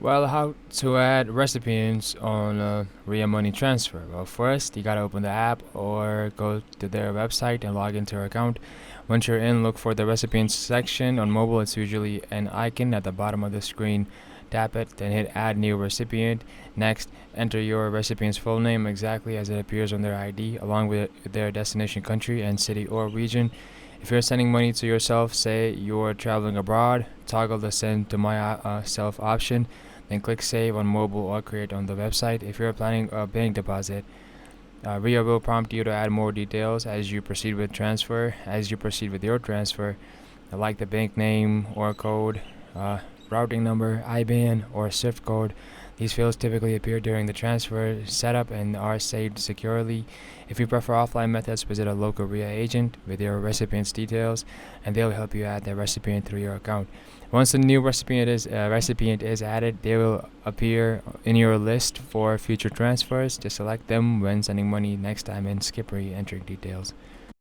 Well, how to add recipients on Ria Money Transfer? Well, first you gotta open the app or go to their website and log into your account. Once you're in, look for the recipients section. On mobile, it's usually an icon at the bottom of the screen. Tap it, then hit Add New Recipient. Next, enter your recipient's full name exactly as it appears on their ID, along with their destination country and city or region. If you're sending money to yourself, say you're traveling abroad, toggle the Send to myself option, then click Save on mobile or Create on the website. If you're planning a bank deposit, RIA will prompt you to add more details as you proceed with transfer. As you proceed with your transfer, like the bank name or code, routing number, IBAN, or SWIFT code. These fields typically appear during the transfer setup and are saved securely. If you prefer offline methods, visit a local RIA agent with your recipient's details, and they'll help you add the recipient through your account. Once the new recipient is added, they will appear in your list for future transfers. Just select them when sending money next time and skip re-entering details.